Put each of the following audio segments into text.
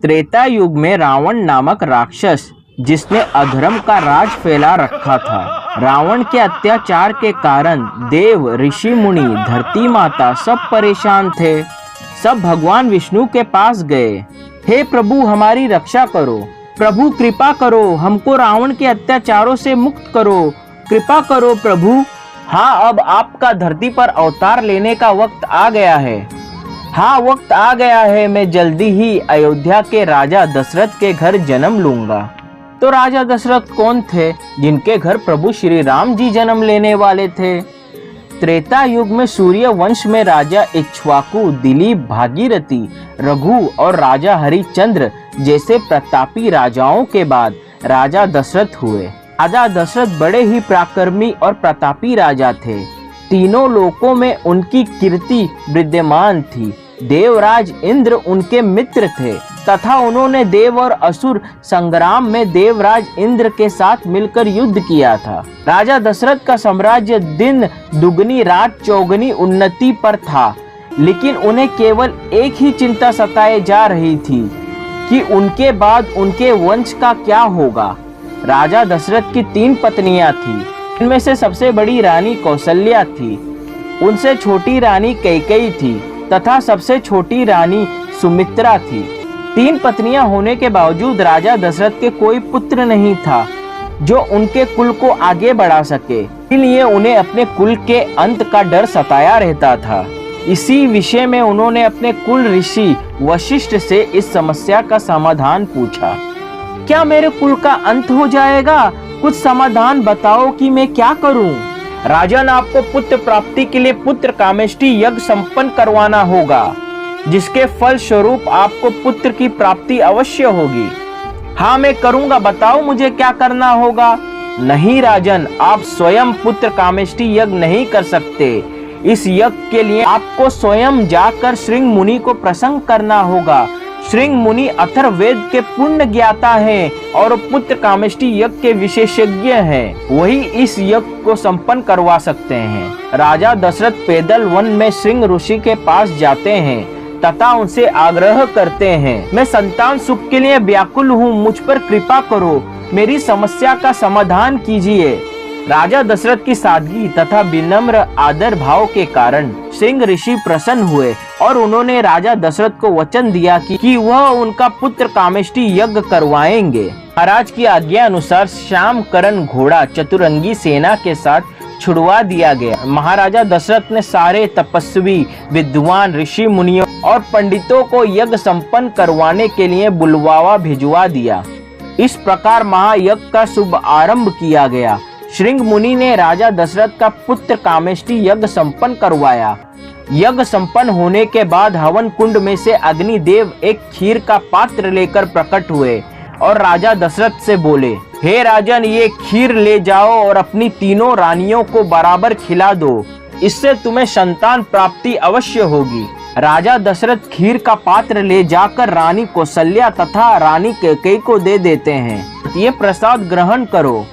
त्रेता युग में रावण नामक राक्षस जिसने अधर्म का राज फैला रखा था। रावण के अत्याचार के कारण देव, ऋषि मुनि, धरती माता सब परेशान थे। सब भगवान विष्णु के पास गए। हे प्रभु, हमारी रक्षा करो। प्रभु कृपा करो, हमको रावण के अत्याचारों से मुक्त करो। कृपा करो प्रभु। हाँ, अब आपका धरती पर अवतार लेने का वक्त आ गया है। हाँ, वक्त आ गया है। मैं जल्दी ही अयोध्या के राजा दशरथ के घर जन्म लूंगा। तो राजा दशरथ कौन थे जिनके घर प्रभु श्री राम जी जन्म लेने वाले थे? त्रेता युग में सूर्य वंश में राजा इक्ष्वाकु, दिलीप, भागीरथी, रघु और राजा हरिश्चंद्र जैसे प्रतापी राजाओं के बाद राजा दशरथ हुए। राजा दशरथ बड़े ही पराक्रमी और प्रतापी राजा थे। तीनों लोकों में उनकी कीर्ति विद्यमान थी। देवराज इंद्र उनके मित्र थे तथा उन्होंने देव और असुर संग्राम में देवराज इंद्र के साथ मिलकर युद्ध किया था। राजा दशरथ का साम्राज्य दिन दुगनी रात चौगनी उन्नति पर था, लेकिन उन्हें केवल एक ही चिंता सताए जा रही थी कि उनके बाद उनके वंश का क्या होगा। राजा दशरथ की 3 पत्नियां थीं। इनमें से सबसे बड़ी रानी कौशल्या थी, उनसे छोटी रानी कैकेयी थी तथा सबसे छोटी रानी सुमित्रा थी। 3 पत्नियां होने के बावजूद राजा दशरथ के कोई पुत्र नहीं था जो उनके कुल को आगे बढ़ा सके। इसलिए उन्हें अपने कुल के अंत का डर सताया रहता था। इसी विषय में उन्होंने अपने कुल ऋषि वशिष्ठ से इस समस्या का समाधान पूछा। क्या मेरे कुल का अंत हो जाएगा? कुछ समाधान बताओ कि मैं क्या करूं? राजन, आपको पुत्र प्राप्ति के लिए पुत्र कामेष्टि यज्ञ संपन्न करवाना होगा, जिसके फल स्वरूप आपको पुत्र की प्राप्ति अवश्य होगी। हाँ, मैं करूंगा। बताओ मुझे क्या करना होगा? नहीं राजन, आप स्वयं पुत्र कामेष्टि यज्ञ नहीं कर सकते। इस यज्ञ के लिए आपको स्वयं जाकर श्रृंग मुनि को प्रसन्न करना होगा। श्रृंग मुनि अथर्ववेद के पूर्ण ज्ञाता हैं और पुत्र कामेष्टि यज्ञ के विशेषज्ञ हैं। वही इस यज्ञ को संपन्न करवा सकते हैं। राजा दशरथ पैदल वन में श्रृंग ऋषि के पास जाते हैं तथा उनसे आग्रह करते हैं, मैं संतान सुख के लिए व्याकुल हूँ, मुझ पर कृपा करो, मेरी समस्या का समाधान कीजिए। राजा दशरथ की सादगी तथा विनम्र आदर भाव के कारण श्रृंग ऋषि प्रसन्न हुए और उन्होंने राजा दशरथ को वचन दिया कि वह उनका पुत्र कामेष्टि यज्ञ करवाएंगे। महाराज की आज्ञा अनुसार श्याम करण घोड़ा चतुरंगी सेना के साथ छुड़वा दिया गया। महाराजा दशरथ ने सारे तपस्वी, विद्वान, ऋषि मुनियों और पंडितों को यज्ञ संपन्न करवाने के लिए बुलवावा भिजवा दिया। इस प्रकार महायज्ञ का शुभ आरंभ किया गया। श्रृंग मुनि ने राजा दशरथ का पुत्र कामेष्टि यज्ञ संपन्न करवाया। यज्ञ संपन्न होने के बाद हवन कुंड में से अग्निदेव एक खीर का पात्र लेकर प्रकट हुए और राजा दशरथ से बोले, हे राजन, ये खीर ले जाओ और अपनी तीनों रानियों को बराबर खिला दो, इससे तुम्हें संतान प्राप्ति अवश्य होगी। राजा दशरथ खीर का पात्र ले जाकर रानी कौशल्या तथा रानी कैकेयी को दे देते हैं। ये प्रसाद ग्रहण करो।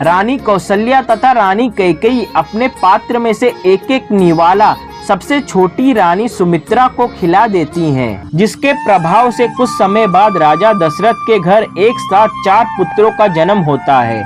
रानी कौशल्या तथा रानी कैकेयी अपने पात्र में से एक एक निवाला सबसे छोटी रानी सुमित्रा को खिला देती हैं, जिसके प्रभाव से कुछ समय बाद राजा दशरथ के घर एक साथ 4 पुत्रों का जन्म होता है।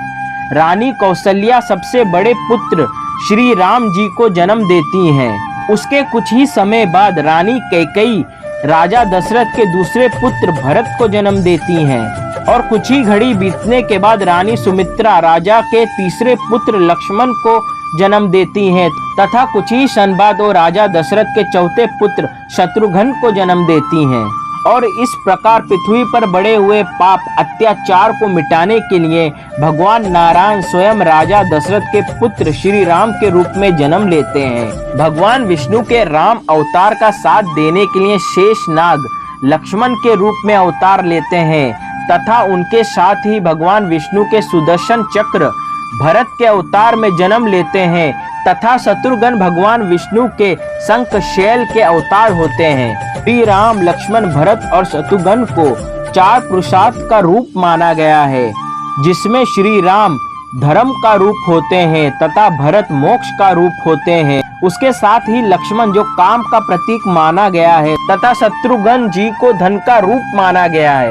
रानी कौशल्या सबसे बड़े पुत्र श्री राम जी को जन्म देती हैं। उसके कुछ ही समय बाद रानी कैकेयी राजा दशरथ के दूसरे पुत्र भरत को जन्म देती हैं और कुछ ही घड़ी बीतने के बाद रानी सुमित्रा राजा के तीसरे पुत्र लक्ष्मण को जन्म देती हैं तथा कुछ ही क्षण बाद वो राजा दशरथ के चौथे पुत्र शत्रुघ्न को जन्म देती हैं। और इस प्रकार पृथ्वी पर बढ़े हुए पाप अत्याचार को मिटाने के लिए भगवान नारायण स्वयं राजा दशरथ के पुत्र श्री राम के रूप में जन्म लेते हैं। भगवान विष्णु के राम अवतार का साथ देने के लिए शेषनाग लक्ष्मण के रूप में अवतार लेते हैं तथा उनके साथ ही भगवान विष्णु के सुदर्शन चक्र भरत के अवतार में जन्म लेते हैं तथा शत्रुघ्न भगवान विष्णु के शंख शैल के अवतार होते हैं। श्री राम, लक्ष्मण, भरत और शत्रुघ्न को 4 पुरुषार्थ का रूप माना गया है, जिसमें श्री राम धर्म का रूप होते हैं तथा भरत मोक्ष का रूप होते हैं उसके साथ ही लक्ष्मण जो काम का प्रतीक माना गया है तथा शत्रुघ्न जी को धन का रूप माना गया है।